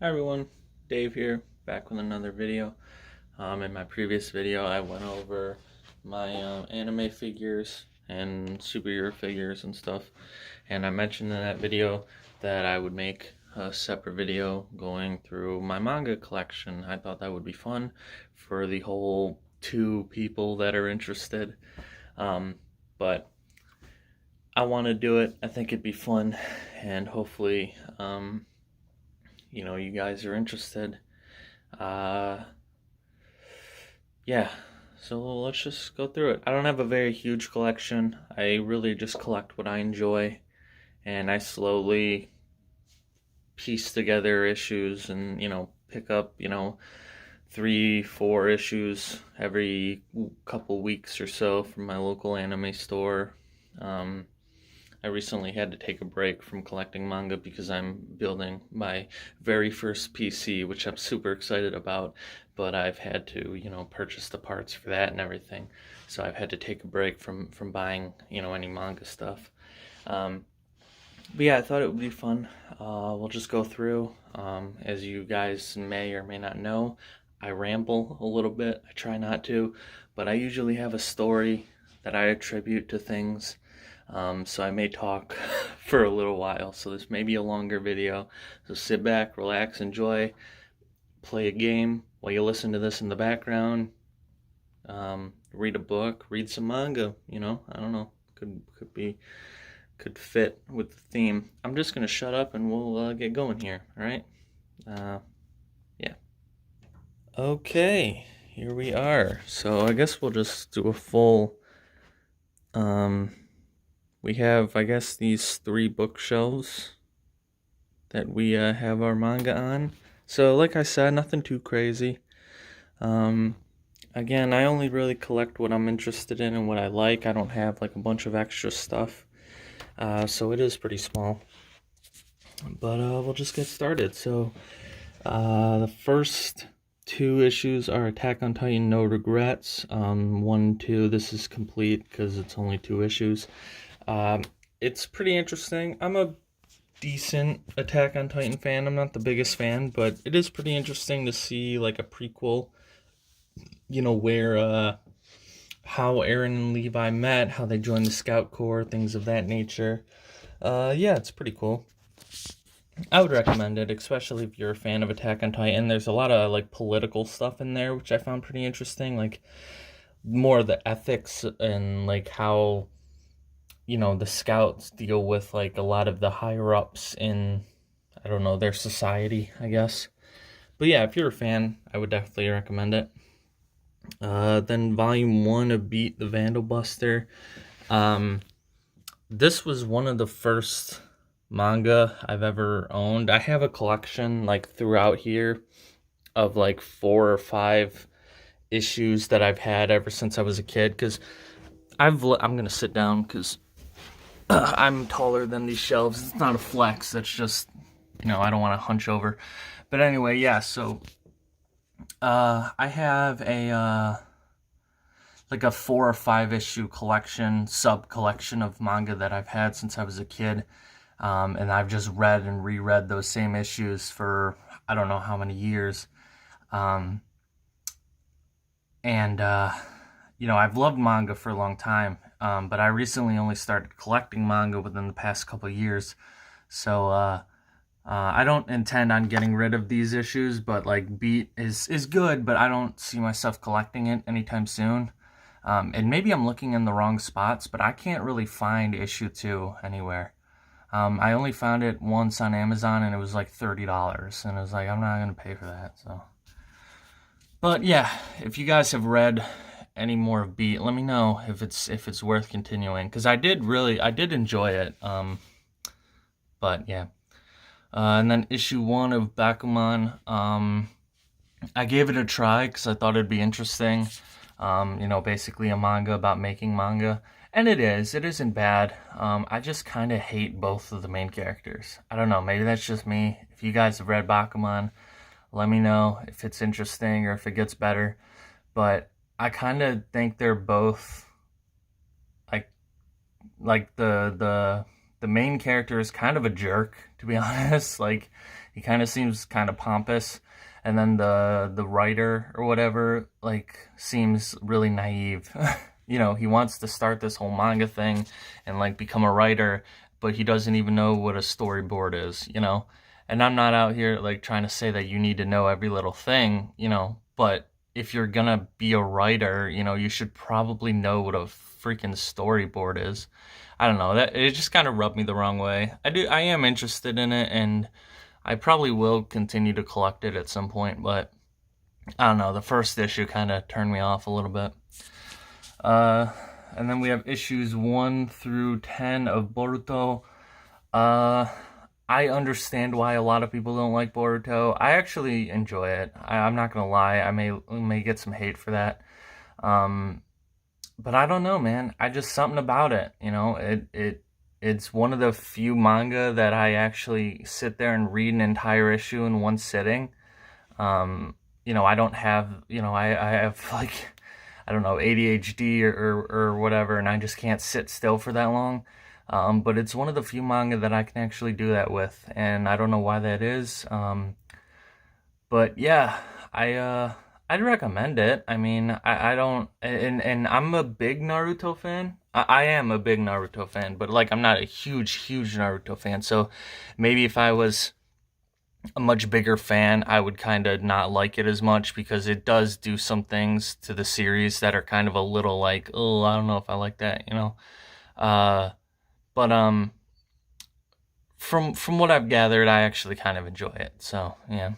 Hi everyone, Dave here, back with another video. In my previous video I went over my anime figures and superhero figures and stuff, and I mentioned in that video that I would make a separate video going through my manga collection. I thought that would be fun for the whole 2 people that are interested, but I want to do it. I think it'd be fun, and hopefully you guys are interested. Yeah, so let's just go through it. I don't have a very huge collection. I really just collect what I enjoy, and I slowly piece together issues and, pick up, 3-4 issues every couple weeks or so from my local anime store. I recently had to take a break from collecting manga because I'm building my very first PC, which I'm super excited about, but I've had to, purchase the parts for that and everything. So I've had to take a break from buying, any manga stuff. But yeah, I thought it would be fun. We'll just go through. As you guys may or may not know, I ramble a little bit. I try not to, but I usually have a story that I attribute to things. So I may talk for a little while, so this may be a longer video. So sit back, relax, enjoy, play a game while you listen to this in the background, read a book, read some manga, I don't know, could fit with the theme. I'm just gonna shut up and we'll get going here, alright? Yeah. Okay, here we are. So I guess we'll just do a full, we have, I guess, these 3 bookshelves that we have our manga on. So, like I said, nothing too crazy. Again, I only really collect what I'm interested in and what I like. I don't have, like, a bunch of extra stuff. So it is pretty small. But we'll just get started. So, the first 2 issues are Attack on Titan No Regrets. 1, 2, this is complete because it's only 2 issues. It's pretty interesting. I'm a decent Attack on Titan fan. I'm not the biggest fan, but it is pretty interesting to see like a prequel, where how Eren and Levi met, how they joined the Scout Corps, things of that nature. Yeah, it's pretty cool. I would recommend it, especially if you're a fan of Attack on Titan. There's a lot of like political stuff in there, which I found pretty interesting, like more of the ethics and like how the scouts deal with like a lot of the higher ups in, I don't know, their society, I guess. But yeah, if you're a fan, I would definitely recommend it. Then volume 1 of Beat the Vandal Buster. This was one of the first manga I've ever owned. I have a collection like throughout here of like 4 or 5 issues that I've had ever since I was a kid, because I'm gonna sit down because I'm taller than these shelves. It's not a flex, that's just, I don't want to hunch over. But anyway, yeah, so I have a like a 4 or 5 issue collection, sub-collection of manga that I've had since I was a kid. And I've just read and reread those same issues for I don't know how many years. I've loved manga for a long time, but I recently only started collecting manga within the past couple of years. So I don't intend on getting rid of these issues, but like Beat is good, but I don't see myself collecting it anytime soon. And maybe I'm looking in the wrong spots, but I can't really find issue 2 anywhere. I only found it once on Amazon, and it was like $30, and I was like, I'm not going to pay for that, so. But yeah, if you guys have read any more of Beat, let me know if it's worth continuing, because I did enjoy it, but yeah. And then issue 1 of Bakuman, I gave it a try because I thought it'd be interesting. Basically a manga about making manga. And it isn't bad. I just kind of hate both of the main characters. I don't know, maybe that's just me. If you guys have read Bakuman, let me know if it's interesting or if it gets better. But I kind of think they're both, like the main character is kind of a jerk, to be honest. Like, He kind of seems kind of pompous, and then the writer or whatever like seems really naive. You know, he wants to start this whole manga thing and like become a writer, but he doesn't even know what a storyboard is, you know. And I'm not out here like trying to say that you need to know every little thing, you know, but if you're gonna be a writer, you know, you should probably know what a freaking storyboard is. I don't know, that it just kind of rubbed me the wrong way. I am interested in it, and I probably will continue to collect it at some point, but I don't know, the first issue kind of turned me off a little bit. And then we have issues 1 through 10 of Boruto. I understand why a lot of people don't like Boruto. I actually enjoy it. I'm not gonna lie. I may get some hate for that. But I don't know, man. I just something about it. You know, it's one of the few manga that I actually sit there and read an entire issue in one sitting. You know, I don't have. You know, I have like, I don't know, ADHD or whatever, and I just can't sit still for that long. But it's one of the few manga that I can actually do that with, and I don't know why that is. But yeah, I'd recommend it. I mean, I don't, and I'm a big Naruto fan. I am a big Naruto fan, but like I'm not a huge Naruto fan. So maybe if I was a much bigger fan, I would kind of not like it as much, because it does do some things to the series that are kind of a little like, oh, I don't know if I like that, you know. But from what I've gathered, I actually kind of enjoy it. So yeah.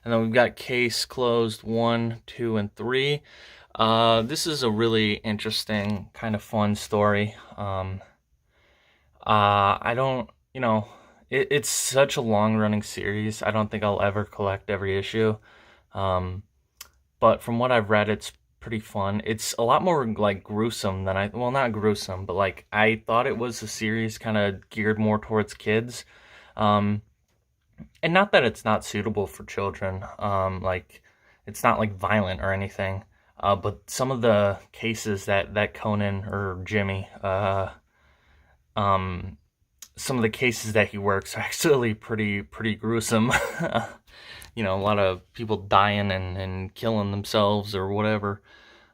And then we've got Case Closed 1, 2, and 3. This is a really interesting, kind of fun story. I don't, you know, it's such a long-running series. I don't think I'll ever collect every issue. But from what I've read, it's pretty fun. It's a lot more, like, gruesome than well, not gruesome, but, like, I thought it was a series kind of geared more towards kids. And not that it's not suitable for children. Like, it's not, like, violent or anything. But some of the cases that Conan or Jimmy, some of the cases that he works are actually pretty gruesome. You know, a lot of people dying and killing themselves or whatever.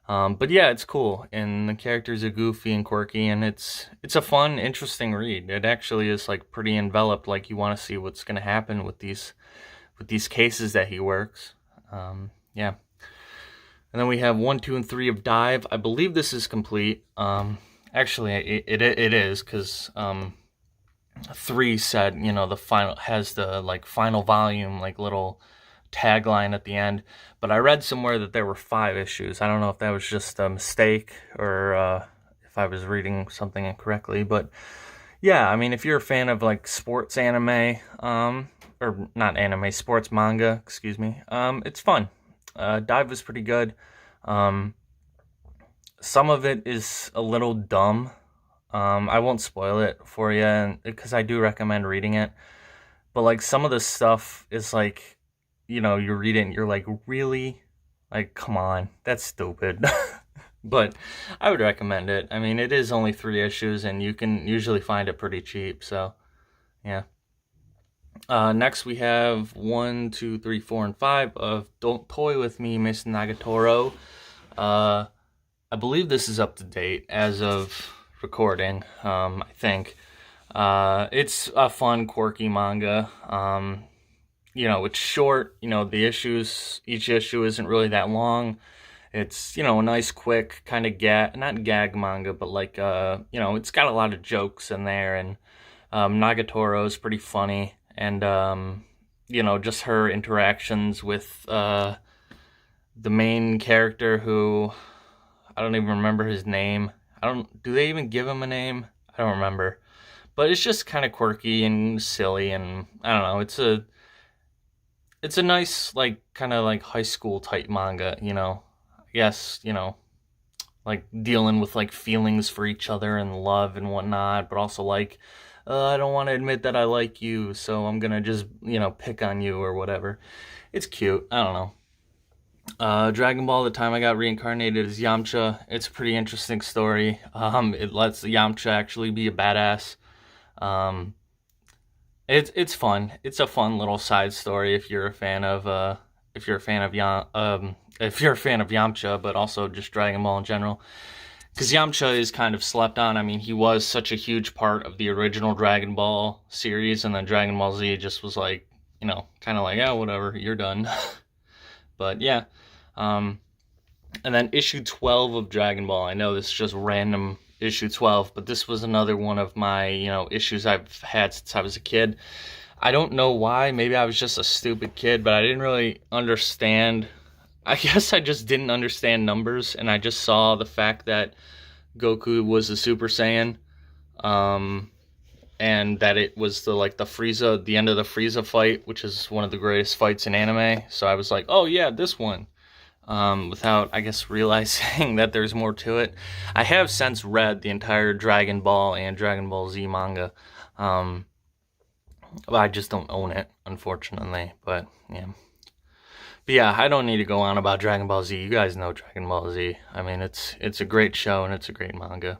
But yeah, it's cool, and the characters are goofy and quirky, and it's a fun, interesting read. It actually is like pretty enveloped. Like, you want to see what's going to happen with these cases that he works. Yeah. And then we have 1, 2, and 3 of Dive. I believe this is complete. Actually, it is, because 3 said, you know, the final has the like final volume, like little tagline at the end. But I read somewhere that there were 5 issues. I don't know if that was just a mistake or if I was reading something incorrectly. But yeah, I mean, if you're a fan of like sports anime, or not anime, sports manga, excuse me, it's fun. Dive was pretty good. Some of it is a little dumb. I won't spoil it for you, because I do recommend reading it. But like, some of the stuff is like, you know, you read it and you're like, really? Like, come on, that's stupid. But I would recommend it. I mean, it is only 3 issues, and you can usually find it pretty cheap. So yeah. Next we have 1, 2, 3, 4, and 5 of Don't Toy With Me, Miss Nagatoro. I believe this is up to date as of recording, I think. It's a fun, quirky manga. You know, it's short. You know, each issue isn't really that long. It's, you know, a nice, quick kind of not gag manga, but like, you know, it's got a lot of jokes in there, and Nagatoro is pretty funny. And, you know, just her interactions with the main character, who I don't even remember his name. Do they even give him a name? I don't remember. But it's just kind of quirky and silly, and I don't know, it's a nice, like, kind of like high school type manga, you know. Yes, you know, like dealing with like feelings for each other and love and whatnot, but also like, I don't want to admit that I like you, so I'm gonna just, you know, pick on you or whatever. It's cute. I don't know. Dragon Ball, The Time I Got Reincarnated as Yamcha. It's a pretty interesting story. It lets Yamcha actually be a badass. It's fun. It's a fun little side story if you're a fan of if you're a fan of Yamcha, but also just Dragon Ball in general. Because Yamcha is kind of slept on. I mean, he was such a huge part of the original Dragon Ball series, and then Dragon Ball Z just was like, kind of like, yeah, whatever, you're done. But yeah, and then issue 12 of Dragon Ball. I know this is just random issue 12, but this was another one of my, issues I've had since I was a kid. I don't know why. Maybe I was just a stupid kid, but I didn't really understand. I guess I just didn't understand numbers, and I just saw the fact that Goku was a Super Saiyan, and that it was the Frieza, the end of the Frieza fight, which is one of the greatest fights in anime. So I was like, oh yeah, this one. Without, I guess, realizing that there's more to it. I have since read the entire Dragon Ball and Dragon Ball Z manga. I just don't own it, unfortunately. But yeah, I don't need to go on about Dragon Ball Z. You guys know Dragon Ball Z. I mean, it's a great show and it's a great manga.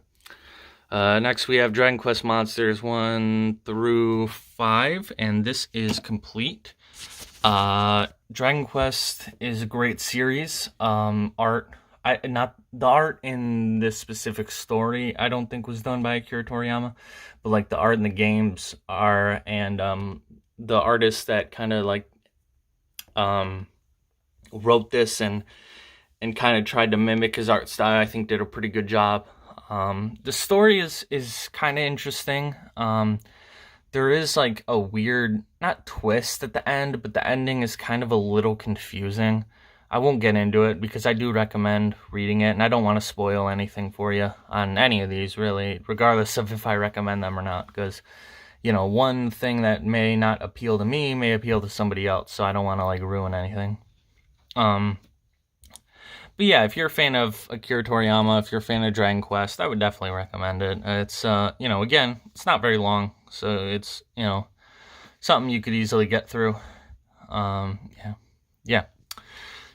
Next we have Dragon Quest Monsters 1 through 5, and this is complete. Dragon Quest is a great series. Not the art in this specific story, I don't think was done by Akira Toriyama, but the art in the games are, and the artist that kind of wrote this and kind of tried to mimic his art style, I think did a pretty good job. The story is kind of interesting. There is a weird, not twist at the end, but the ending is kind of a little confusing. I won't get into it because I do recommend reading it, and I don't want to spoil anything for you on any of these, really, regardless of if I recommend them or not, because, one thing that may not appeal to me may appeal to somebody else, so I don't want to, ruin anything. But yeah, if you're a fan of Akira Toriyama, if you're a fan of Dragon Quest, I would definitely recommend it. It's, again, it's not very long, so it's, something you could easily get through. Yeah.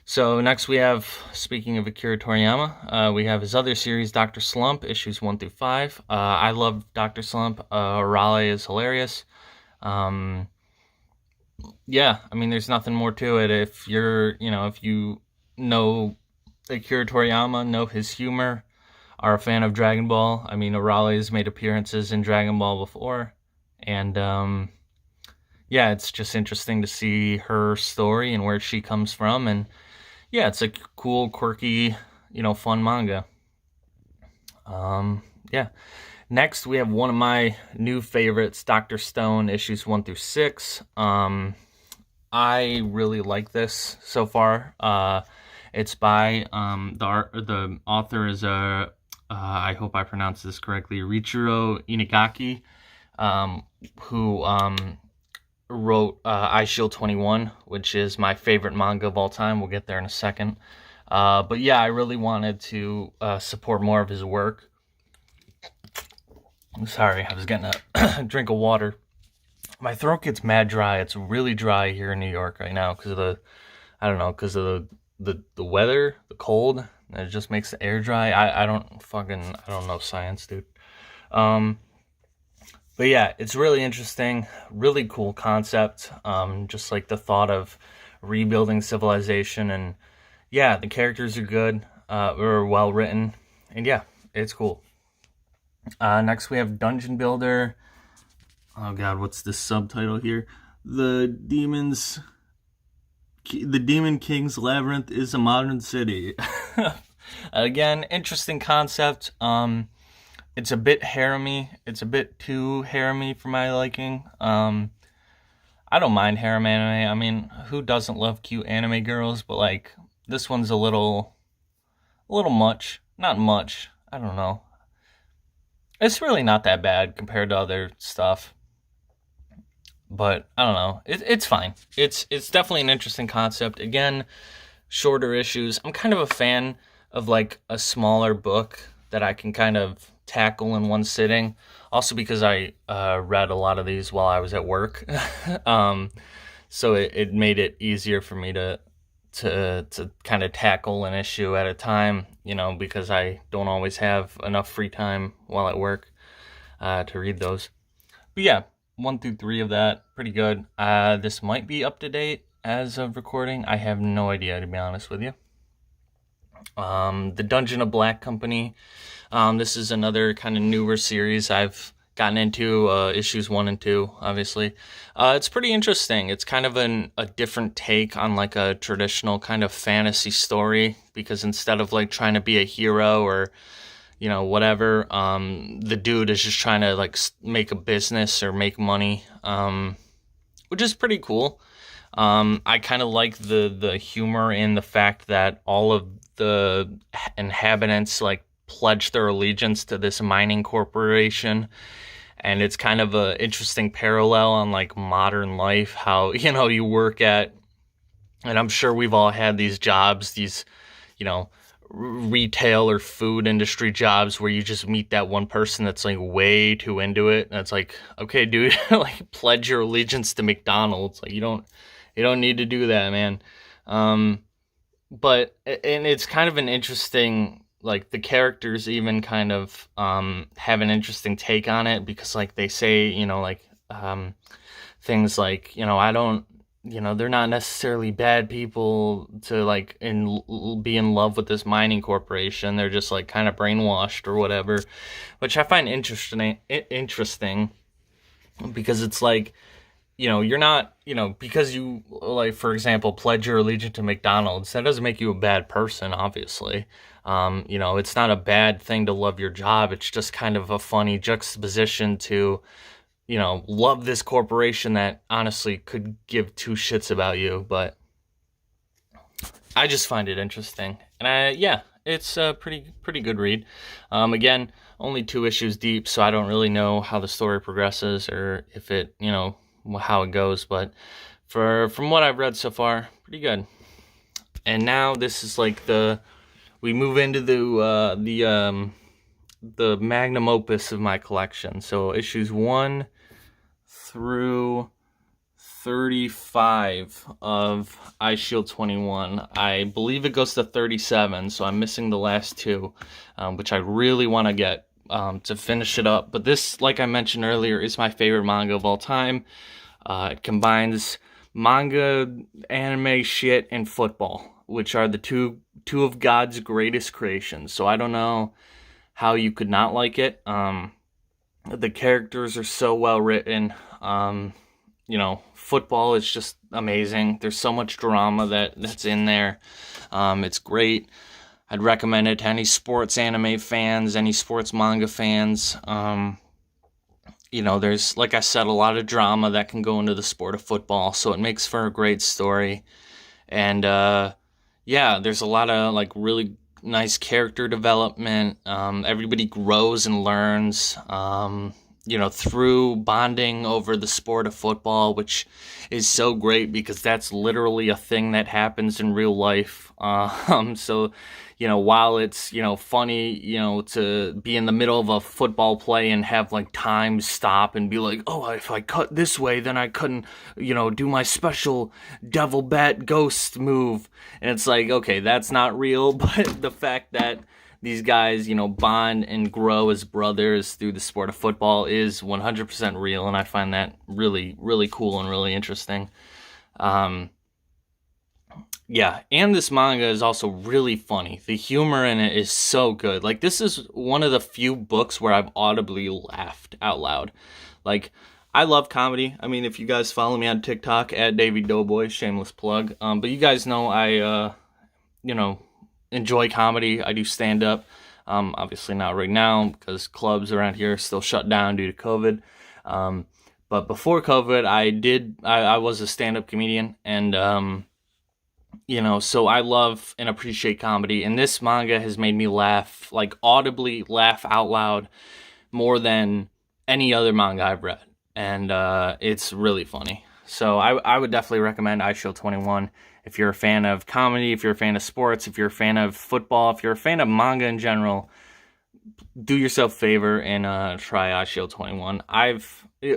So next we have, speaking of Akira Toriyama, we have his other series, Dr. Slump, issues 1 through 5. I love Dr. Slump. Raleigh is hilarious. Yeah, I mean, there's nothing more to it. If you're, if you know Akira Toriyama, know his humor, are a fan of Dragon Ball. I mean, Arale's made appearances in Dragon Ball before, and yeah, it's just interesting to see her story and where she comes from, and yeah, it's a cool, quirky, fun manga. Yeah. Next, we have one of my new favorites, Dr. Stone, issues 1 through 6. I really like this so far. It's by the author is I hope I pronounced this correctly, Richiro Inagaki, who wrote Eyeshield 21, which is my favorite manga of all time. We'll get there in a second. But yeah, I really wanted to support more of his work. I'm sorry, I was getting a drink of water. My throat gets mad dry. It's really dry here in New York right now because of the weather, the cold. It just makes the air dry. I don't know science, dude. But yeah, it's really interesting, really cool concept. Just the thought of rebuilding civilization, and yeah, the characters are good, or well written, and yeah, it's cool. Next we have Dungeon Builder. Oh god, what's the subtitle here? The Demon King's Labyrinth is a modern city. Again, interesting concept. It's a bit harem-y. It's a bit too harem-y for my liking. I don't mind harem anime. I mean, who doesn't love cute anime girls? But this one's a little much. Not much. I don't know. It's really not that bad compared to other stuff. But I don't know. It's fine. It's definitely an interesting concept. Again, shorter issues. I'm kind of a fan of a smaller book that I can kind of tackle in one sitting. Also because I read a lot of these while I was at work, so it made it easier for me to kind of tackle an issue at a time. Because I don't always have enough free time while at work to read those. But yeah. 1 through 3 of that, pretty good. This might be up to date as of recording. I have no idea, to be honest with you. The Dungeon of Black Company. This is another kind of newer series I've gotten into, issues 1 and 2, obviously. It's pretty interesting. It's kind of a different take on like a traditional kind of fantasy story, because instead of like trying to be a hero or, you know, whatever, the dude is just trying to like make a business or make money, which is pretty cool. I kind of like the humor in the fact that all of the inhabitants like pledge their allegiance to this mining corporation, and it's kind of a interesting parallel on like modern life, how, you know, you work at, and I'm sure we've all had these jobs, these, you know, retail or food industry jobs where you just meet that one person that's like way too into it, and it's like, okay, dude, like pledge your allegiance to McDonald's. Like you don't need to do that, man. But and it's kind of an interesting, like the characters even kind of have an interesting take on it, because like they say, you know, like things like, you know, I don't, you know, they're not necessarily bad people to like be in love with this mining corporation. They're just like kind of brainwashed or whatever, which I find interesting because it's like, you know, you're not, you know, because you, like, for example, pledge your allegiance to McDonald's, that doesn't make you a bad person, obviously. You know, it's not a bad thing to love your job. It's just kind of a funny juxtaposition to, you know, love this corporation that honestly could give two shits about you. But I just find it interesting. And yeah, it's a pretty good read. Again, only 2 issues deep, so I don't really know how the story progresses or if it, you know, how it goes, but from what I've read so far, pretty good. And now this is like we move into the Magnum Opus of my collection. So issues 1 through 35 of Eyeshield 21. I believe it goes to 37, so I'm missing the last 2, which I really want to get to finish it up. But this, like I mentioned earlier, is my favorite manga of all time. It combines manga, anime shit, and football, which are the two of God's greatest creations. So I don't know how you could not like it. The characters are so well written. You know, football is just amazing. There's so much drama that's in there. It's great. I'd recommend it to any sports anime fans, any sports manga fans. You know, there's, like I said, a lot of drama that can go into the sport of football, so it makes for a great story. And yeah, there's a lot of like really nice character development. Everybody grows and learns, you know, through bonding over the sport of football, which is so great because that's literally a thing that happens in real life. So, you know, while it's, you know, funny, you know, to be in the middle of a football play and have like time stop and be like, oh, if I cut this way, then I couldn't, you know, do my special devil bat ghost move. And it's like, okay, that's not real. But the fact that these guys, you know, bond and grow as brothers through the sport of football is 100% real, and I find that really, really cool and really interesting. Yeah, and this manga is also really funny. The humor in it is so good. Like, this is one of the few books where I've audibly laughed out loud. Like, I love comedy. I mean, if you guys follow me on TikTok, at Davey Doughboy, shameless plug. But you guys know I, you know, enjoy comedy. I do stand-up. Obviously not right now because clubs around here are still shut down due to COVID. But before COVID, I was a stand-up comedian, and you know, so I love and appreciate comedy, and this manga has made me laugh, like audibly laugh out loud more than any other manga I've read, and it's really funny. So I would definitely recommend Eyeshield 21 if you're a fan of comedy, if you're a fan of sports, if you're a fan of football, if you're a fan of manga in general. Do yourself a favor and try Eyeshield 21.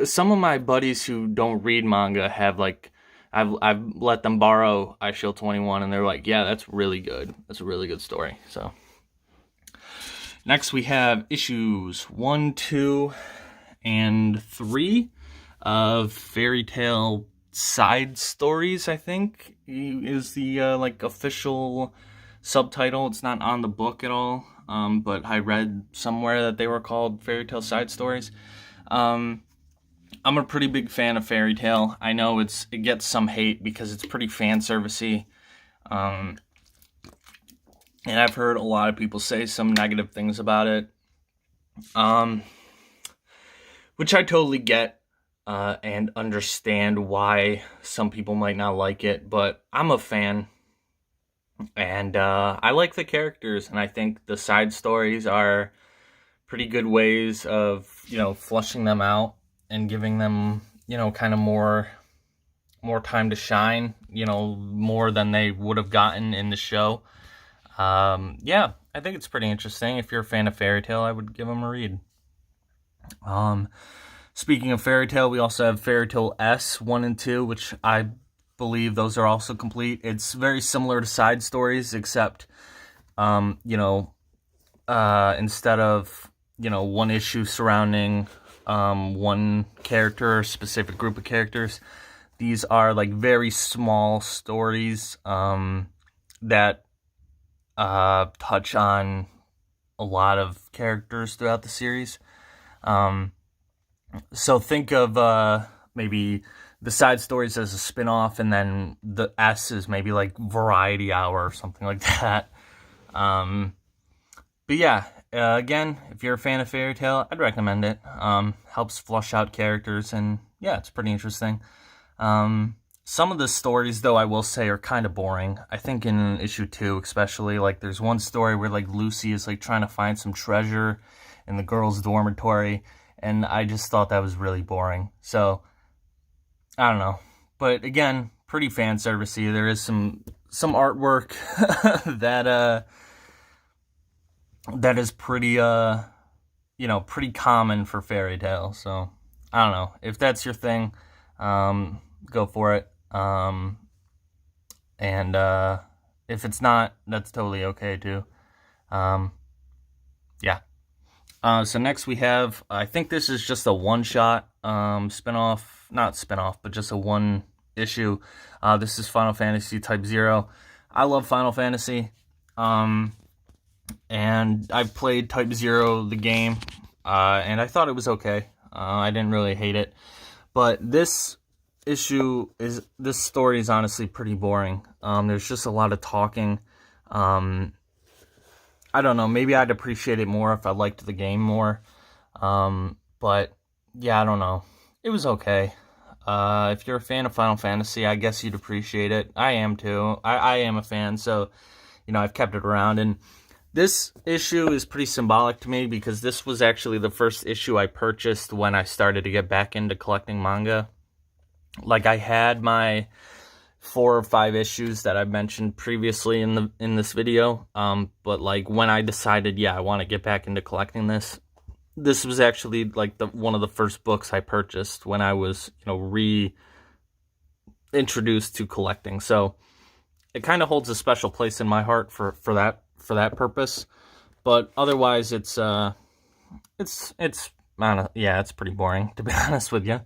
Some of my buddies who don't read manga have like, I've let them borrow Eyeshield 21, and they're like, yeah, that's really good. That's a really good story. So next we have issues 1, 2, and 3 fairy tale side stories, I think, is the like official subtitle. It's not on the book at all, but I read somewhere that they were called fairy tale side stories. I'm a pretty big fan of fairy tale. I know it gets some hate because it's pretty fan servicey. And I've heard a lot of people say some negative things about it, which I totally get and understand why some people might not like it, but I'm a fan, and I like the characters, and I think the side stories are pretty good ways of, flushing them out and giving them, kind of more time to shine, more than they would have gotten in the show. Yeah, I think it's pretty interesting. If you're a fan of fairy tale, I would give them a read. Speaking of fairy tale, we also have Fairy Tail S 1 and 2, which I believe those are also complete. It's very similar to side stories, except, instead of, one issue surrounding one character or specific group of characters, these are like very small stories that touch on a lot of characters throughout the series. So think of maybe the side stories as a spin-off, and then the S is maybe like Variety Hour or something like that. But yeah, again, if you're a fan of fairy tale, I'd recommend it. Helps flush out characters, and yeah, it's pretty interesting. Some of the stories, though, I will say, are kind of boring. I think in issue 2, especially, like, there's one story where, like, Lucy is, like, trying to find some treasure in the girls' dormitory, and I just thought that was really boring. So, I don't know. But, again, pretty fan servicey. There is some artwork that is pretty, pretty common for fairy tale. So, I don't know. If that's your thing, go for it. And if it's not, that's totally okay too. Yeah. So next we have, I think this is just a one-shot spin-off, not spin-off, but just a one issue. This is Final Fantasy Type 0. I love Final Fantasy. And I played Type 0, the game, and I thought it was okay. I didn't really hate it. But this story is honestly pretty boring. There's just a lot of talking. I don't know, maybe I'd appreciate it more if I liked the game more. But yeah, I don't know. It was okay. If you're a fan of Final Fantasy, I guess you'd appreciate it. I am too. I am a fan, so I've kept it around. And this issue is pretty symbolic to me because this was actually the first issue I purchased when I started to get back into collecting manga. Like, I had my 4 or 5 issues that I mentioned previously in this video, but like when I decided, I want to get back into collecting this was actually like one of the first books I purchased when I was reintroduced to collecting. So it kind of holds a special place in my heart for that purpose. But otherwise, it's pretty boring, to be honest with you.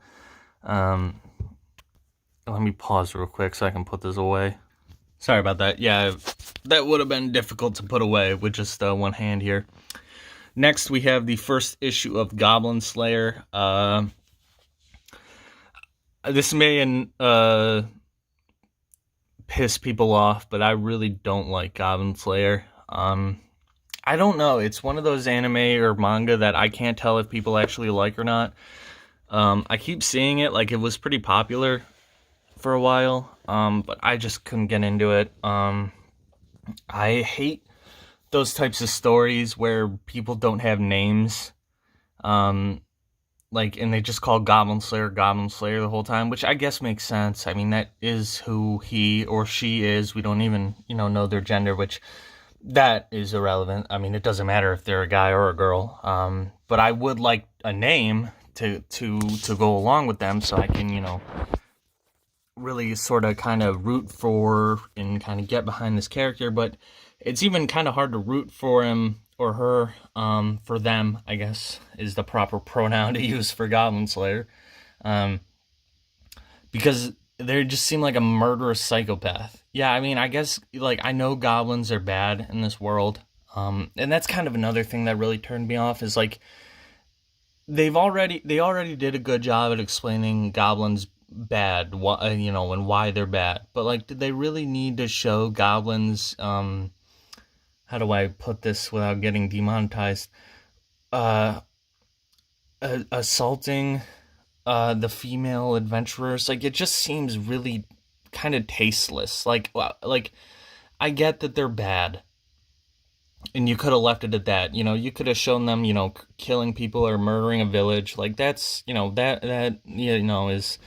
Let me pause real quick so I can put this away. Sorry about that. Yeah, that would have been difficult to put away with just one hand here. Next, we have the first issue of Goblin Slayer. This may piss people off, but I really don't like Goblin Slayer. I don't know. It's one of those anime or manga that I can't tell if people actually like or not. I keep seeing it, like it was pretty popular for a while, but I just couldn't get into it. I hate those types of stories where people don't have names, and they just call Goblin Slayer the whole time, which I guess makes sense. I mean, that is who he or she is. We don't even, know their gender, which that is irrelevant. I mean, it doesn't matter if they're a guy or a girl. But I would like a name to go along with them so I can, really sort of kind of root for and kind of get behind this character. But it's even kind of hard to root for him or her, for them, I guess, is the proper pronoun to use for Goblin Slayer. because they just seem like a murderous psychopath. Yeah, I mean, I guess, like, I know goblins are bad in this world, and that's kind of another thing that really turned me off, is, like, they already did a good job at explaining goblins bad, and why they're bad. But, like, did they really need to show goblins, how do I put this without getting demonetized? Uh, Assaulting the female adventurers. Like, it just seems really kind of tasteless. Like, I get that they're bad, and you could have left it at that. You could have shown them, killing people or murdering a village. Like, that's, is,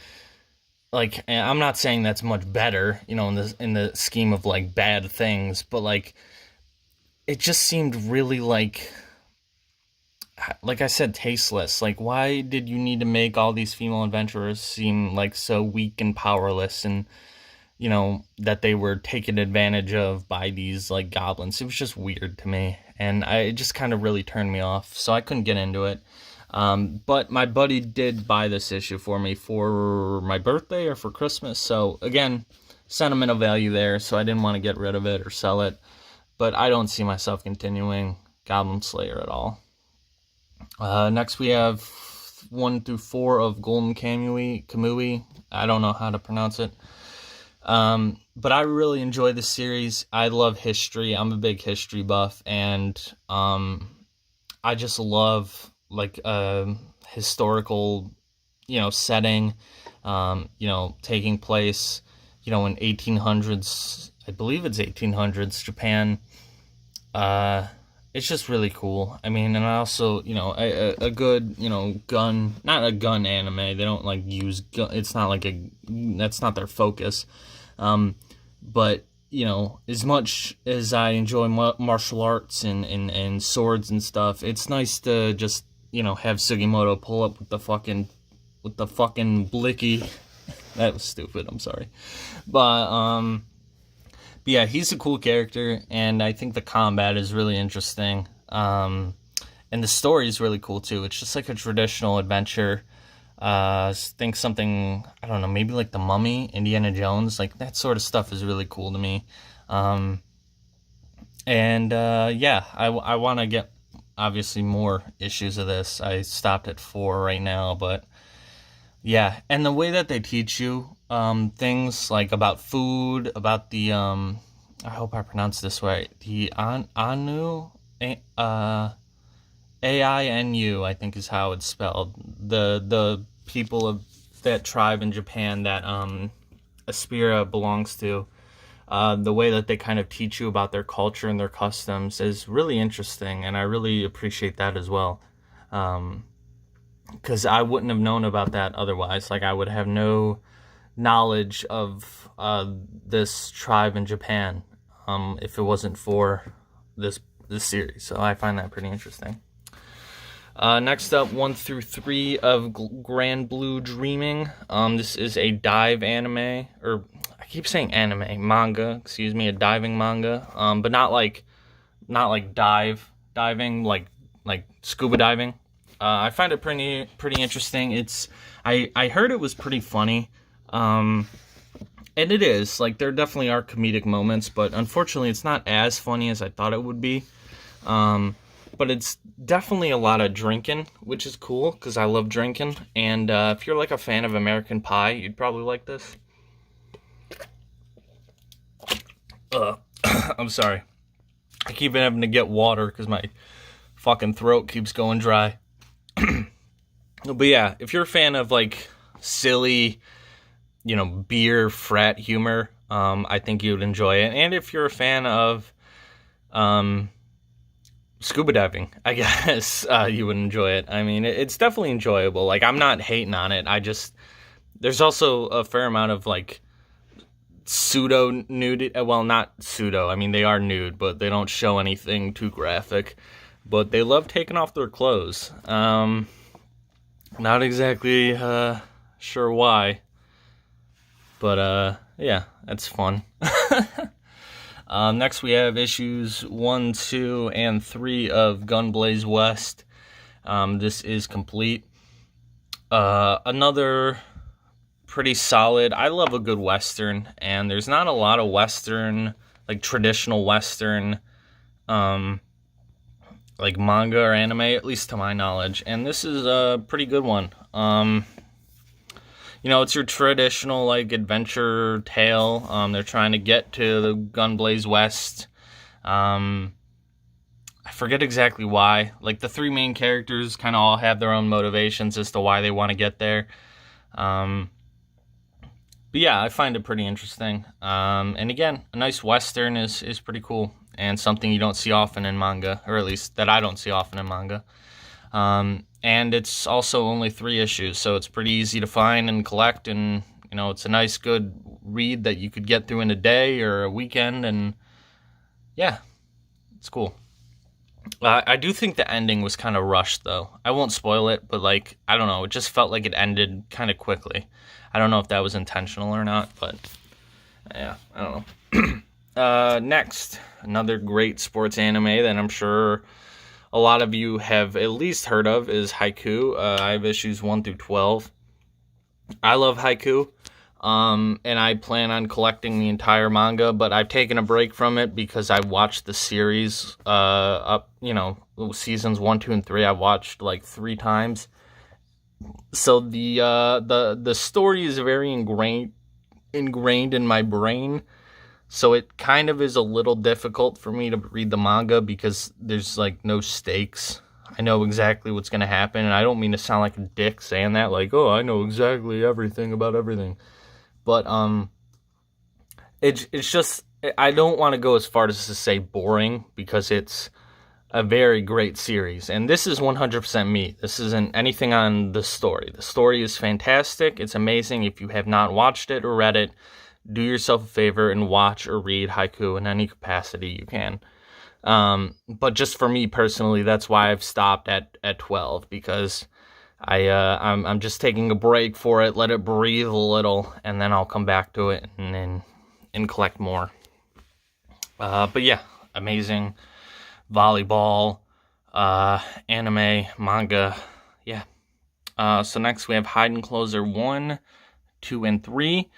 like, I'm not saying that's much better, in the scheme of, like, bad things, but, like, it just seemed really, like I said, tasteless. Like, why did you need to make all these female adventurers seem, like, so weak and powerless, and, that they were taken advantage of by these, like, goblins? It was just weird to me, and it just kind of really turned me off, so I couldn't get into it. But my buddy did buy this issue for me for my birthday or for Christmas, so, again, sentimental value there, so I didn't want to get rid of it or sell it, but I don't see myself continuing Goblin Slayer at all. Next we have 1 through 4 of Golden Kamui. I don't know how to pronounce it. But I really enjoy this series. I love history. I'm a big history buff, and I just love, like, historical, setting, taking place, in 1800s, I believe it's 1800s Japan. It's just really cool. I mean, and I also, a good, gun, not a gun anime. They don't, like, use gun. It's not like that's not their focus. But, as much as I enjoy martial arts and swords and stuff, it's nice to just, have Sugimoto pull up with the fucking blicky. That was stupid. I'm sorry. But yeah, he's a cool character, and I think the combat is really interesting. And the story is really cool, too. It's just like a traditional adventure. Think something, I don't know, maybe like The Mummy, Indiana Jones. Like, that sort of stuff is really cool to me. Yeah, I want to get, obviously, more issues of this. I stopped at 4 right now, but yeah. And the way that they teach you things like about food, about the I hope I pronounced this right, the Anu, Ainu, I think is how it's spelled. The people of that tribe in Japan that Aspira belongs to. The way that they kind of teach you about their culture and their customs is really interesting, and I really appreciate that as well. Because I wouldn't have known about that otherwise. Like, I would have no knowledge of this tribe in Japan if it wasn't for this series. So I find that pretty interesting. Next up, 1 through 3 of Grand Blue Dreaming. This is a dive anime, or I keep saying anime, manga, a diving manga. But not like diving, like scuba diving. I find it pretty interesting. I heard it was pretty funny. And it is, like, there definitely are comedic moments, but unfortunately it's not as funny as I thought it would be. But it's definitely a lot of drinking, which is cool, because I love drinking. And if you're, like, a fan of American Pie, you'd probably like this. I'm sorry. I keep having to get water, because my fucking throat keeps going dry. But yeah, if you're a fan of, like, silly, beer frat humor, I think you would enjoy it. And if you're a fan of scuba diving, I guess you would enjoy it. I mean, it's definitely enjoyable. Like, I'm not hating on it. There's also a fair amount of, like, pseudo nudity. Well, not pseudo. I mean, they are nude, but they don't show anything too graphic. But they love taking off their clothes. Not exactly sure why. But, yeah, that's fun. Next we have issues 1, 2, and 3 of Gunblaze West. This is complete. Another pretty solid. I love a good Western, and there's not a lot of Western, like traditional Western, like manga or anime, at least to my knowledge. And this is a pretty good one. It's your traditional, like, adventure tale. They're trying to get to the Gunblaze West. I forget exactly why. Like, the three main characters kind of all have their own motivations as to why they want to get there. But yeah, I find it pretty interesting. And again, a nice Western is pretty cool. And something you don't see often in manga. Or at least that I don't see often in manga. And it's also only 3 issues, so it's pretty easy to find and collect, and, it's a nice, good read that you could get through in a day or a weekend, and, yeah, it's cool. I do think the ending was kind of rushed, though. I won't spoil it, but, like, I don't know, it just felt like it ended kind of quickly. I don't know if that was intentional or not, but, yeah, I don't know. Next, another great sports anime that I'm sure a lot of you have at least heard of is Haikyuu. I have issues 1 through 12. I love Haikyuu, and I plan on collecting the entire manga, but I've taken a break from it because I watched the series seasons 1, 2, and 3. I watched like 3 times. So the story is very ingrained in my brain. So it kind of is a little difficult for me to read the manga because there's, like, no stakes. I know exactly what's going to happen, and I don't mean to sound like a dick saying that, like, oh, I know exactly everything about everything. But, it's just, I don't want to go as far as to say boring, because it's a very great series. And this is 100% me. This isn't anything on the story. The story is fantastic. It's amazing. If you have not watched it or read it, do yourself a favor and watch or read Haikyuu in any capacity you can. But just for me personally, that's why I've stopped at 12, because I'm just taking a break for it, let it breathe a little, and then I'll come back to it and collect more. But yeah, amazing volleyball, anime, manga, yeah. So next we have Hide and Closer 1, 2, and 3.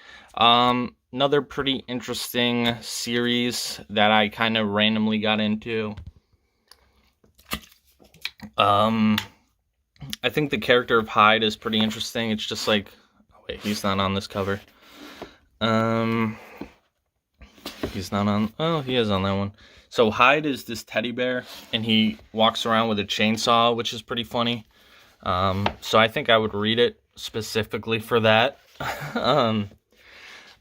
Another pretty interesting series that I kind of randomly got into. I think the character of Hyde is pretty interesting. It's just like, oh wait, he's not on this cover. He's not on, oh, he is on that one. So Hyde is this teddy bear, and he walks around with a chainsaw, which is pretty funny. So I think I would read it specifically for that.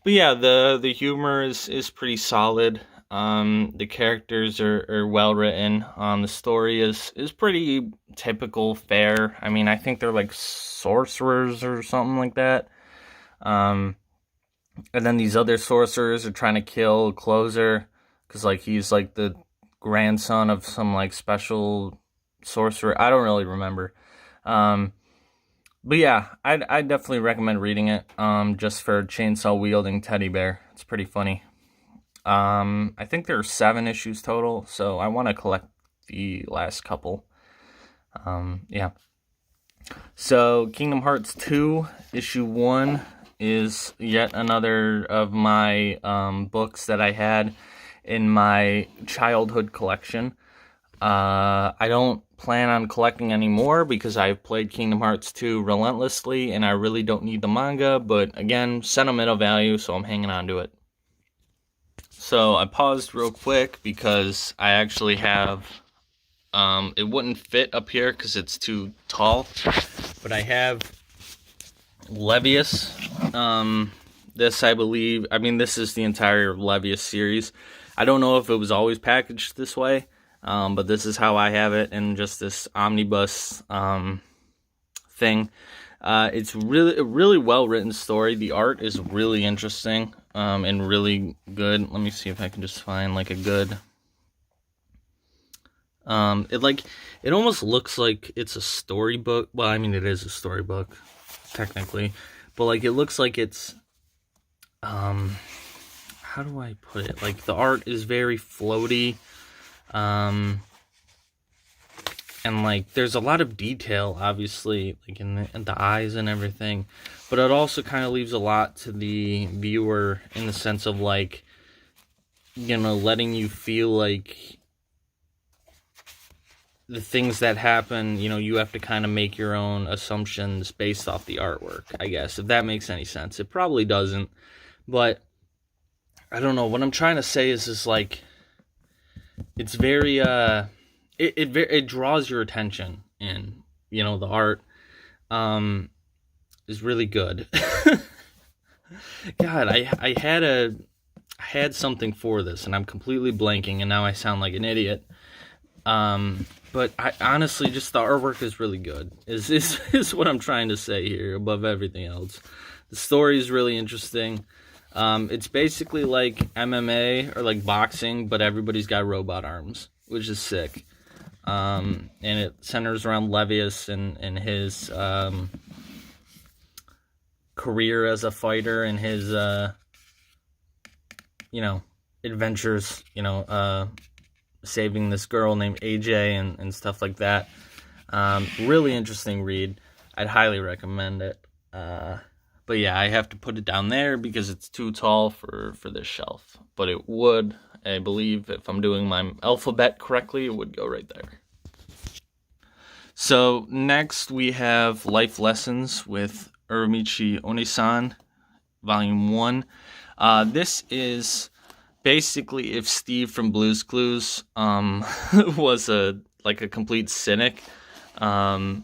But yeah, the humor is pretty solid. The characters are well written. The story is pretty typical fare. I mean, I think they're like sorcerers or something like that. And then these other sorcerers are trying to kill Closer, because like he's like the grandson of some like special sorcerer. I don't really remember. But yeah, I'd definitely recommend reading it, just for chainsaw wielding teddy bear. It's pretty funny. I think there are 7 issues total, so I want to collect the last couple. Yeah. So Kingdom Hearts 2, issue 1 is yet another of my books that I had in my childhood collection. I don't plan on collecting any more because I've played Kingdom Hearts 2 relentlessly and I really don't need the manga, but again, sentimental value, so I'm hanging on to it. So I paused real quick because I actually have, it wouldn't fit up here because it's too tall, but I have Levius. This, I believe, this is the entire Levius series. I don't know if it was always packaged this way. But this is how I have it in just this omnibus thing. It's really a really well written story. The art is really interesting and really good. Let me see if I can just find like a good. It almost looks like it's a storybook. Well, I mean it is a storybook technically, but like it looks like it's how do I put it? Like the art is very floaty. and like there's a lot of detail, obviously, like in the eyes and everything, but it also kind of leaves a lot to the viewer in the sense of like, you know, letting you feel like the things that happen, you know, you have to kind of make your own assumptions based off the artwork, I guess, if that makes any sense. It probably doesn't, but I don't know. What I'm trying to say is just like, it's very, it draws your attention in, you know, the art, is really good. God, I had something for this, and I'm completely blanking, and now I sound like an idiot. But I honestly, just the artwork is really good. Is what I'm trying to say here above everything else. The story is really interesting. It's basically like MMA or like boxing, but everybody's got robot arms, which is sick. And it centers around Levius and his career as a fighter and his you know, adventures, you know, saving this girl named AJ and stuff like that. Really interesting read. I'd highly recommend it. But yeah, I have to put it down there because it's too tall for this shelf. But it would, I believe, if I'm doing my alphabet correctly, it would go right there. So next we have Life Lessons with Uromichi Onisan, Volume 1. This is basically if Steve from Blue's Clues was a complete cynic. I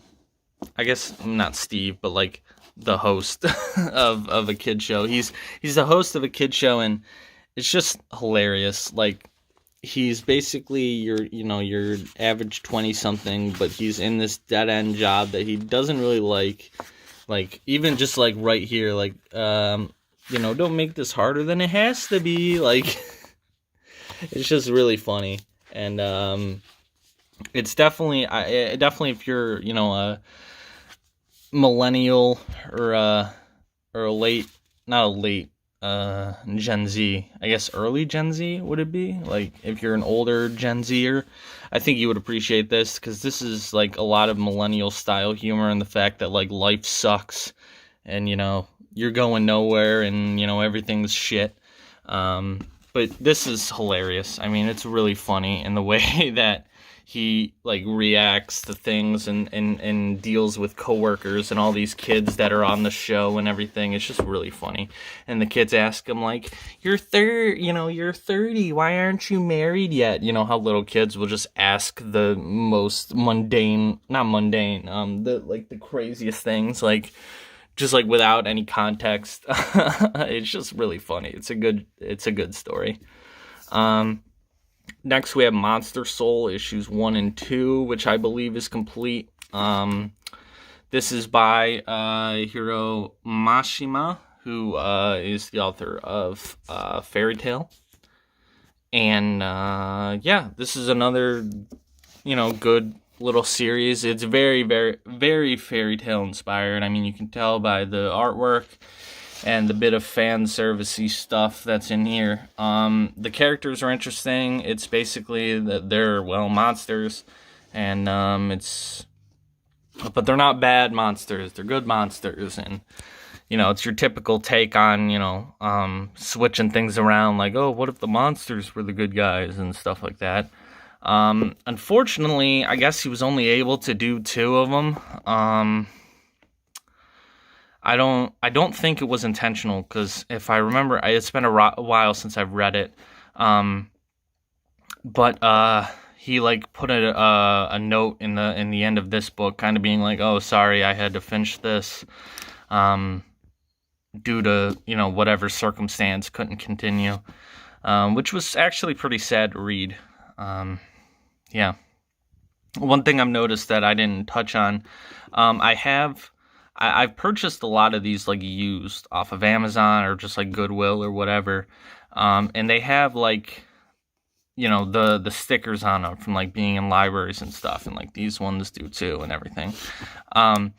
guess not Steve, but like the host of a kid show. He's the host of a kid show, and it's just hilarious. Like, he's basically your average 20-something, but he's in this dead end job that he doesn't really like. Like, even just like right here, like don't make this harder than it has to be. Like, it's just really funny, and it's definitely if you're a millennial or a late, not a late Gen Z, I guess early Gen Z would it be? Like, if you're an older Gen Zer, I think you would appreciate this, because this is like a lot of millennial style humor, and the fact that like life sucks and you're going nowhere and everything's shit. But this is hilarious. I mean, it's really funny in the way that he like reacts to things and deals with coworkers and all these kids that are on the show and everything. It's just really funny. And the kids ask him like, you're 30, why aren't you married yet? You know how little kids will just ask the most the craziest things, like just like without any context. It's just really funny. It's a good story. Next, we have Monster Soul Issues 1 and 2, which I believe is complete. This is by Hiro Mashima, who is the author of Fairy Tail. And this is another, good little series. It's very, very, very Fairy Tail inspired. I mean, you can tell by the artwork and the bit of fan servicey stuff that's in here. The characters are interesting. It's basically that they're monsters, and but they're not bad monsters. They're good monsters, and it's your typical take on switching things around, like, oh, what if the monsters were the good guys and stuff like that. Unfortunately, I guess he was only able to do 2 of them. I don't think it was intentional, because if I remember, it's been a while since I've read it. But he like put a note in the end of this book, kind of being like, oh, sorry, I had to finish this, due to whatever circumstance, couldn't continue, which was actually pretty sad to read. Yeah. One thing I've noticed that I didn't touch on, I've purchased a lot of these like used off of Amazon or just like Goodwill or whatever, and they have like the stickers on them from like being in libraries and stuff, and like these ones do too and everything. A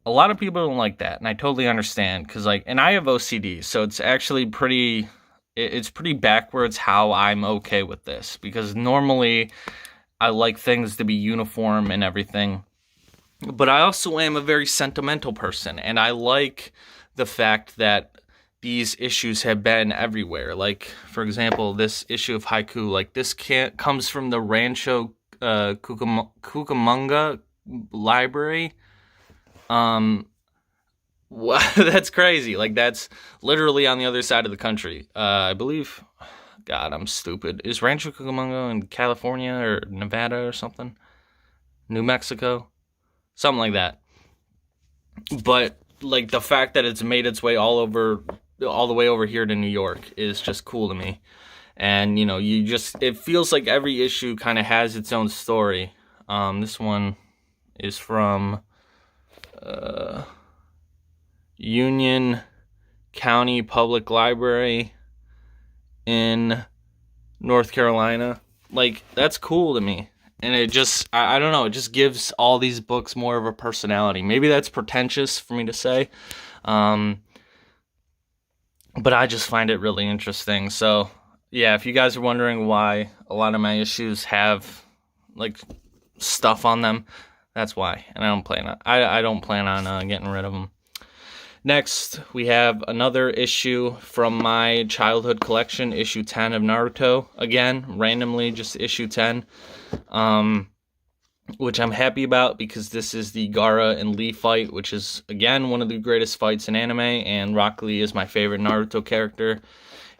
lot of people don't like that, and I totally understand, because and I have OCD, so it's actually pretty backwards how I'm okay with this, because normally I like things to be uniform and everything. But I also am a very sentimental person, and I like the fact that these issues have been everywhere. Like, for example, this issue of Haiku, like, this comes from the Rancho Cucamonga library. That's crazy. Like, that's literally on the other side of the country. I believe, God, I'm stupid. Is Rancho Cucamonga in California or Nevada or something? New Mexico? Something like that. But, like, the fact that it's made its way all the way over here to New York is just cool to me. And, you know, it feels like every issue kind of has its own story. This one is from Union County Public Library in North Carolina. Like, that's cool to me. And it just, I don't know, it just gives all these books more of a personality. Maybe that's pretentious for me to say. But I just find it really interesting. So, yeah, if you guys are wondering why a lot of my issues have, like, stuff on them, that's why. And I don't plan on getting rid of them. Next, we have another issue from my childhood collection, issue 10 of Naruto. Again, randomly, just issue 10. Which I'm happy about because this is the Gaara and Lee fight, which is, again, one of the greatest fights in anime, and Rock Lee is my favorite Naruto character.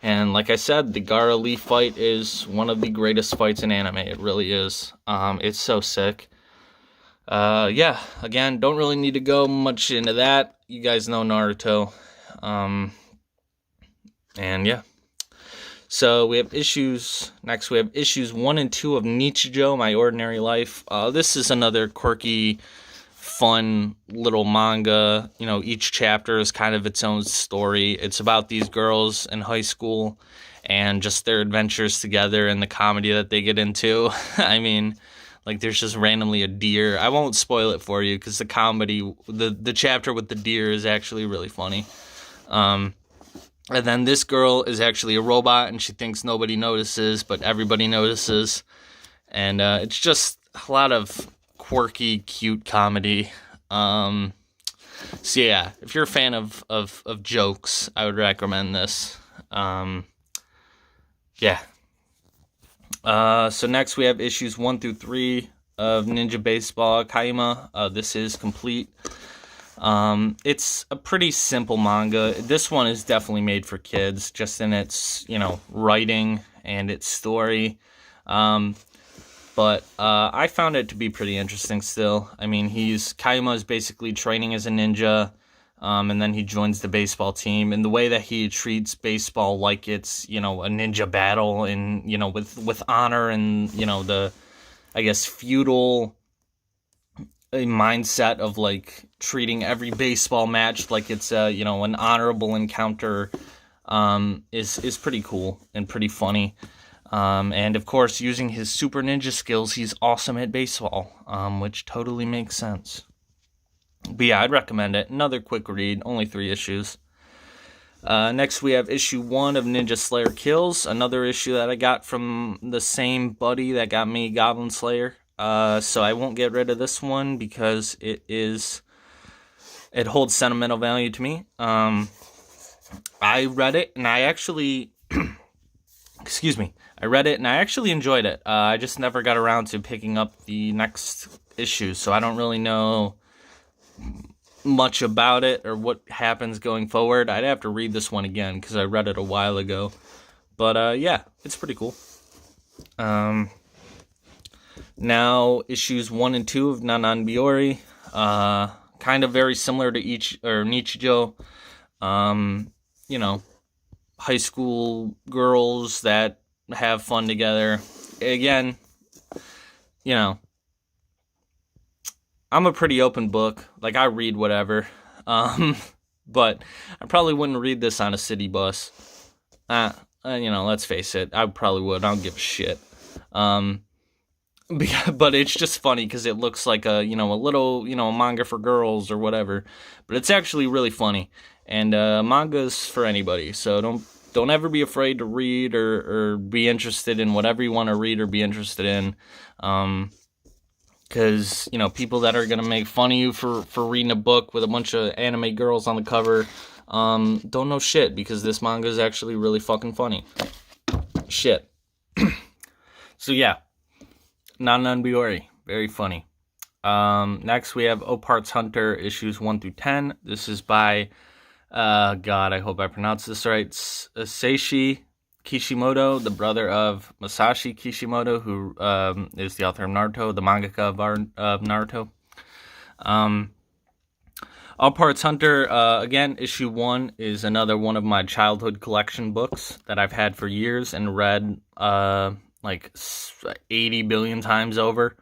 And like I said, the Gaara Lee fight is one of the greatest fights in anime. It really is. It's so sick. Yeah, again, don't really need to go much into that. You guys know Naruto. And yeah. So we have issues 1 and 2 of Nichijou, My Ordinary Life. This is another quirky, fun little manga. You know, each chapter is kind of its own story. It's about these girls in high school and just their adventures together and the comedy that they get into. I mean, like, there's just randomly a deer. I won't spoil it for you because the comedy, the chapter with the deer is actually really funny. And then this girl is actually a robot, and she thinks nobody notices, but everybody notices. And it's just a lot of quirky, cute comedy. So yeah, if you're a fan of jokes, I would recommend this. Yeah. So next we have issues 1 through 3 of Ninja Baseball Kaima. This is complete. It's a pretty simple manga. This one is definitely made for kids, just in its, you know, writing and its story. But I found it to be pretty interesting still. I mean, Kaima is basically training as a ninja, and then he joins the baseball team. And the way that he treats baseball like it's, you know, a ninja battle, and, you know, with honor and, you know, the, I guess, feudal a mindset of, like, treating every baseball match like it's you know, an honorable encounter, is pretty cool and pretty funny. And of course, using his super ninja skills, he's awesome at baseball, which totally makes sense. But yeah, I'd recommend it. Another quick read, only 3 issues. Next we have issue 1 of Ninja Slayer Kills, another issue that I got from the same buddy that got me Goblin Slayer. So I won't get rid of this one because it holds sentimental value to me. I read it and I actually, I read it and I actually enjoyed it. I just never got around to picking up the next issue, so I don't really know much about it or what happens going forward. I'd have to read this one again because I read it a while ago. But yeah, it's pretty cool. Now, issues 1 and 2 of Nanan Biori, kind of very similar to Nichijou. You know, high school girls that have fun together. Again, you know, I'm a pretty open book. Like, I read whatever. But I probably wouldn't read this on a city bus. You know, let's face it, I probably would. I don't give a shit. But it's just funny because it looks like a little, a manga for girls or whatever. But it's actually really funny. And manga's for anybody, so don't ever be afraid to read or be interested in whatever you want to read or be interested in. Because, you know, people that are going to make fun of you for reading a book with a bunch of anime girls on the cover don't know shit, because this manga is actually really fucking funny. Shit. So, yeah. Nananbiori. Very funny. Next, we have Opart's Hunter, issues 1 through 10. This is by, God, I hope I pronounced this right, Seishi Kishimoto, the brother of Masashi Kishimoto, who is the author of Naruto, the mangaka of Naruto. All Parts Hunter, again, issue 1 is another one of my childhood collection books that I've had for years and read like 80 billion times over.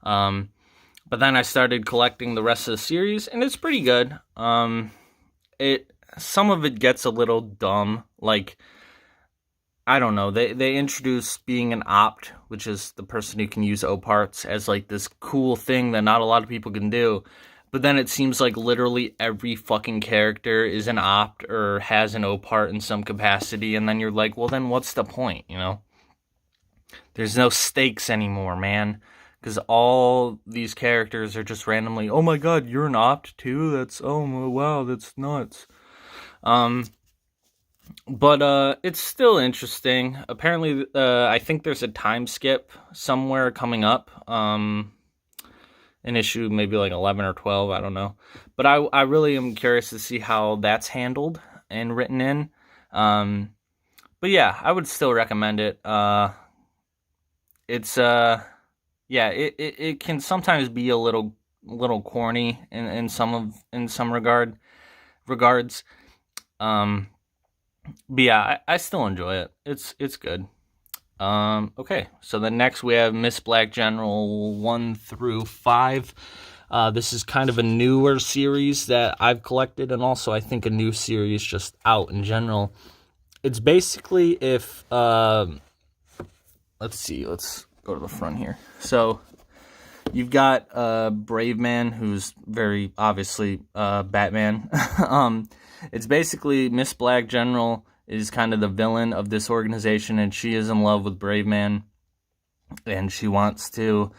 But then I started collecting the rest of the series, and it's pretty good. Some of it gets a little dumb, like, I don't know, they introduce being an opt, which is the person who can use O-parts, as like this cool thing that not a lot of people can do. But then it seems like literally every fucking character is an opt or has an O-part in some capacity, and then you're like, well then what's the point, you know? There's no stakes anymore, man. Because all these characters are just randomly, oh my god, you're an opt too? Oh wow, that's nuts. But it's still interesting. Apparently, I think there's a time skip somewhere coming up. An issue maybe like 11 or 12, I don't know. But I really am curious to see how that's handled and written in. But yeah, I would still recommend it. It's yeah, it can sometimes be a little corny in some regards. But yeah, I still enjoy it. It's good. Okay, so then next we have Miss Black General 1 through 5. This is kind of a newer series that I've collected, and also I think a new series just out in general. It's basically if let's see, let's go to the front here. So you've got Brave Man, who's very obviously Batman. It's basically Miss Black General is kind of the villain of this organization, and she is in love with Brave Man, and she wants to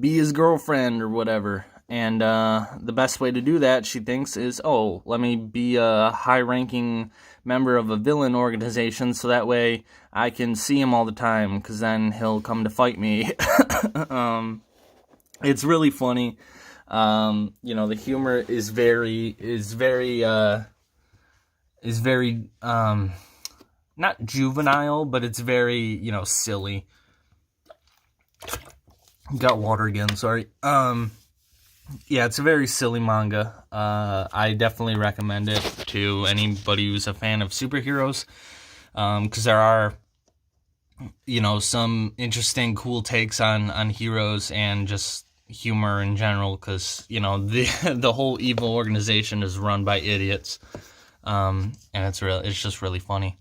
be his girlfriend or whatever. And the best way to do that, she thinks, is, oh, let me be a high-ranking member of a villain organization so that way I can see him all the time, because then he'll come to fight me. It's really funny. You know, the humor is very not juvenile, but it's very, you know, silly. Got water again, sorry. Yeah, it's a very silly manga. I definitely recommend it to anybody who's a fan of superheroes, because there are, you know, some interesting, cool takes on heroes and just humor in general, because, you know, the whole evil organization is run by idiots, and it's just really funny.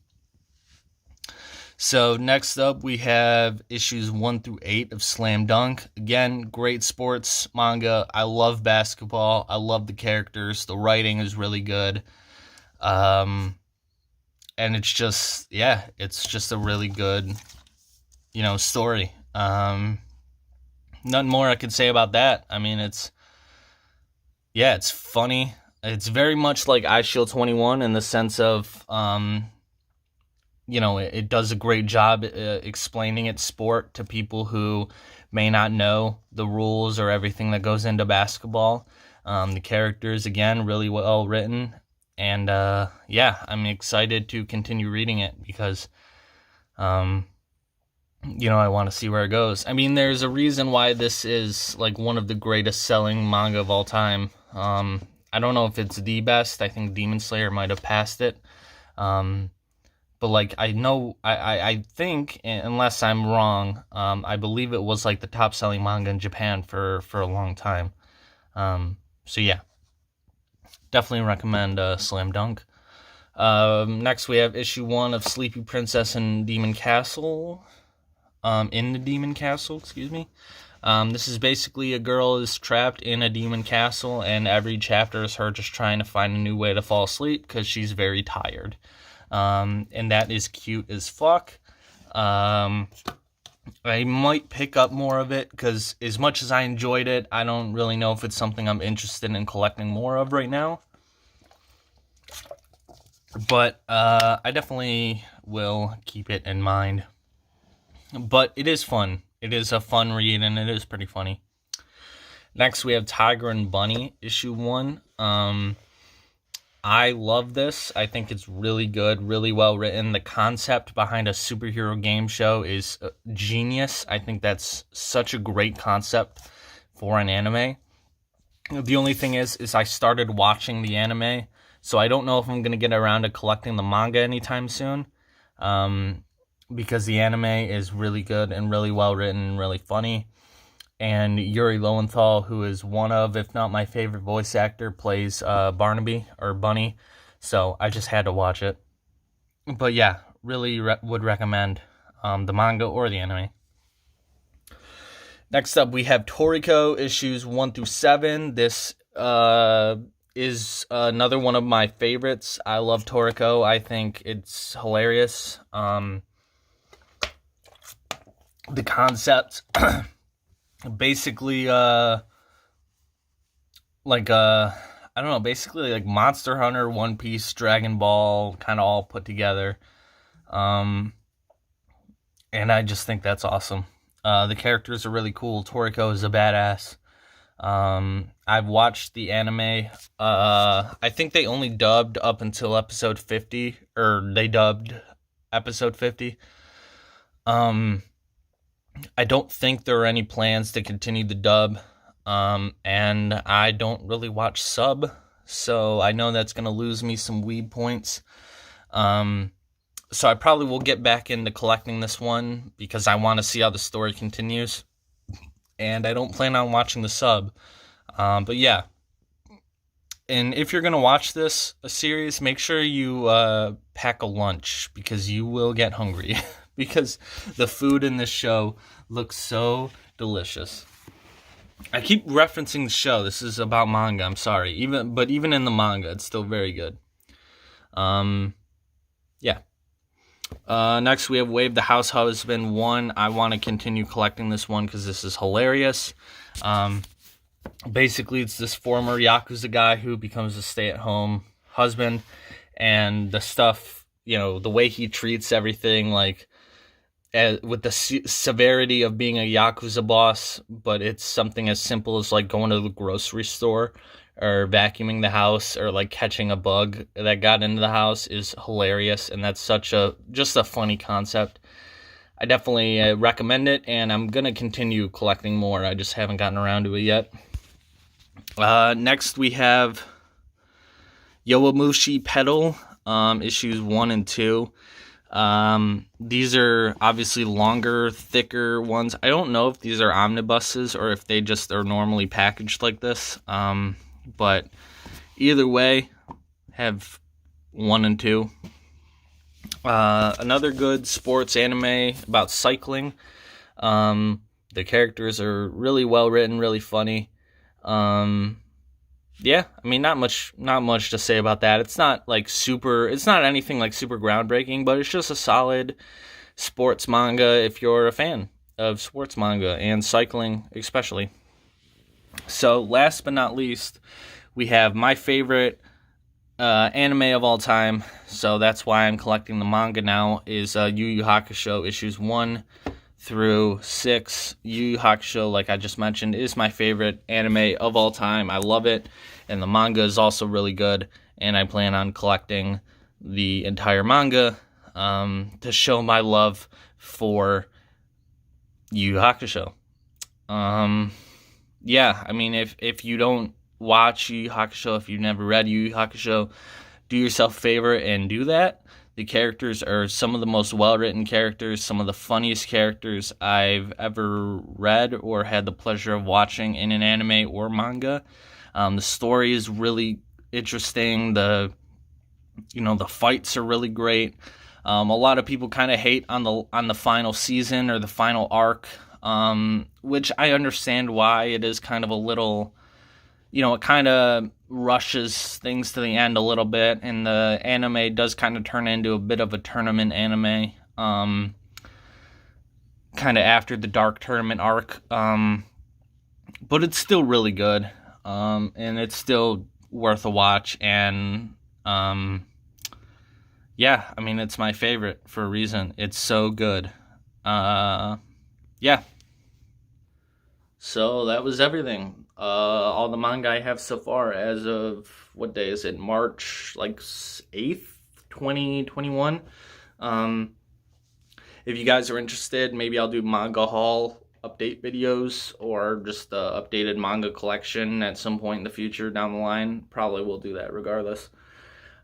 So next up, we have issues 1 through 8 of Slam Dunk. Again, great sports manga. I love basketball. I love the characters. The writing is really good. And it's just, yeah, it's just a really good, you know, story. Nothing more I could say about that. I mean, it's funny. It's very much like iShield 21 in the sense of, you know, it does a great job explaining its sport to people who may not know the rules or everything that goes into basketball. The characters, again, really well written. And, yeah, I'm excited to continue reading it because, you know, I want to see where it goes. I mean, there's a reason why this is, like, one of the greatest selling manga of all time. I don't know if it's the best. I think Demon Slayer might have passed it. But, like, I know, I think, unless I'm wrong, I believe it was, like, the top-selling manga in Japan for a long time. So, yeah. Definitely recommend Slam Dunk. Next, we have issue 1 of Sleepy Princess in Demon Castle. In the Demon Castle, excuse me. This is basically a girl is trapped in a demon castle, and every chapter is her just trying to find a new way to fall asleep because she's very tired. and that is cute as fuck. I might pick up more of it, because as much as I enjoyed it, I don't really know if it's something I'm interested in collecting more of right now. But I definitely will keep it in mind. But it is fun. It is a fun read, and it is pretty funny. Next, we have Tiger and Bunny, issue 1. I love this. I think it's really good, really well written. The concept behind a superhero game show is genius. I think that's such a great concept for an anime. The only thing is I started watching the anime, so I don't know if I'm going to get around to collecting the manga anytime soon, because the anime is really good and really well written and really funny. And Yuri Lowenthal, who is one of, if not my favorite voice actor, plays Barnaby, or Bunny. So I just had to watch it. But yeah, really would recommend the manga or the anime. Next up, we have Toriko issues 1 through 7. This is another one of my favorites. I love Toriko. I think it's hilarious. The concept... basically I don't know, basically like Monster Hunter, One Piece, Dragon Ball, kind of all put together. And I just think that's awesome. The characters are really cool. Toriko is a badass. I've watched the anime. I think they only dubbed up until episode 50, or they dubbed episode 50. I don't think there are any plans to continue the dub, and I don't really watch sub, so I know that's going to lose me some weeb points. So I probably will get back into collecting this one, because I want to see how the story continues, and I don't plan on watching the sub. But yeah, and if you're going to watch this series, make sure you pack a lunch, because you will get hungry. Because the food in this show looks so delicious. I keep referencing the show. This is about manga. I'm sorry. Even in the manga, it's still very good. Yeah. Next, we have Wave the House Husband 1. I want to continue collecting this one because this is hilarious. Basically, it's this former Yakuza guy who becomes a stay-at-home husband. And the stuff, the way he treats everything, like... with the severity of being a Yakuza boss, but it's something as simple as like going to the grocery store or vacuuming the house or like catching a bug that got into the house is hilarious, and that's just a funny concept. I definitely recommend it, and I'm going to continue collecting more. I just haven't gotten around to it yet. Next we have Yoamushi Pedal, issues 1 and 2. These are obviously longer, thicker ones. I don't know if these are omnibuses or if they just are normally packaged like this. But either way, have 1 and 2. Another good sports anime about cycling. The characters are really well written, really funny. Yeah, I mean, not much to say about that. It's not anything like super groundbreaking, but it's just a solid sports manga if you're a fan of sports manga and cycling especially. So last but not least, we have my favorite anime of all time, so that's why I'm collecting the manga now, is Yu Yu Hakusho issues 1 through 6. Yu Yu Hakusho, like I just mentioned, is my favorite anime of all time. I love it, and the manga is also really good, and I plan on collecting the entire manga to show my love for Yu Yu Hakusho. Yeah, I mean, if you don't watch Yu Yu Hakusho, if you've never read Yu Yu Hakusho, do yourself a favor and do that. The characters are some of the most well-written characters, some of the funniest characters I've ever read or had the pleasure of watching in an anime or manga. The story is really interesting. The fights are really great. A lot of people kind of hate on the final season or the final arc, which I understand why. It is kind of a little, it kind of rushes things to the end a little bit, and the anime does kind of turn into a bit of a tournament anime, kind of after the Dark Tournament arc, but it's still really good, and it's still worth a watch, and yeah, I mean, it's my favorite for a reason. It's so good. Yeah. So that was everything. All the manga I have so far as of, what day is it? March, like, 8th, 2021. If you guys are interested, maybe I'll do manga haul update videos, or just the updated manga collection at some point in the future down the line. Probably will do that regardless.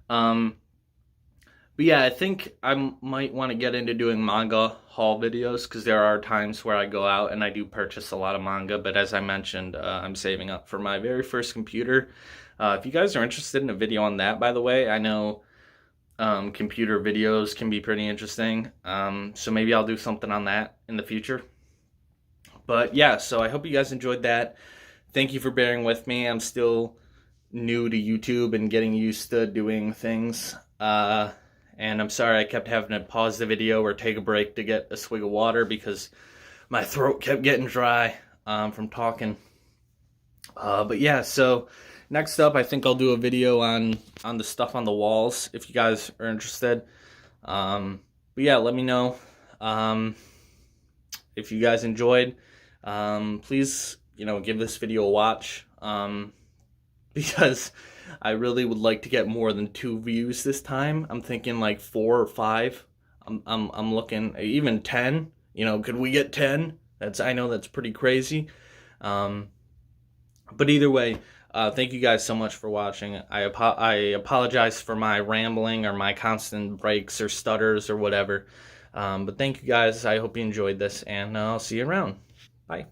But yeah, I think I might want to get into doing manga haul videos, because there are times where I go out and I do purchase a lot of manga, but as I mentioned, I'm saving up for my very first computer. If you guys are interested in a video on that, by the way, I know computer videos can be pretty interesting, so maybe I'll do something on that in the future. But yeah, so I hope you guys enjoyed that. Thank you for bearing with me. I'm still new to YouTube and getting used to doing things. And I'm sorry I kept having to pause the video or take a break to get a swig of water, because my throat kept getting dry from talking. But yeah, so next up, I think I'll do a video on the stuff on the walls, if you guys are interested. But yeah, let me know if you guys enjoyed. Please, give this video a watch, because I really would like to get more than 2 views this time. I'm thinking like 4 or 5. I'm looking even 10. Could we get 10? I know that's pretty crazy. But either way, thank you guys so much for watching. I apologize for my rambling or my constant breaks or stutters or whatever. But thank you guys. I hope you enjoyed this, and I'll see you around. Bye.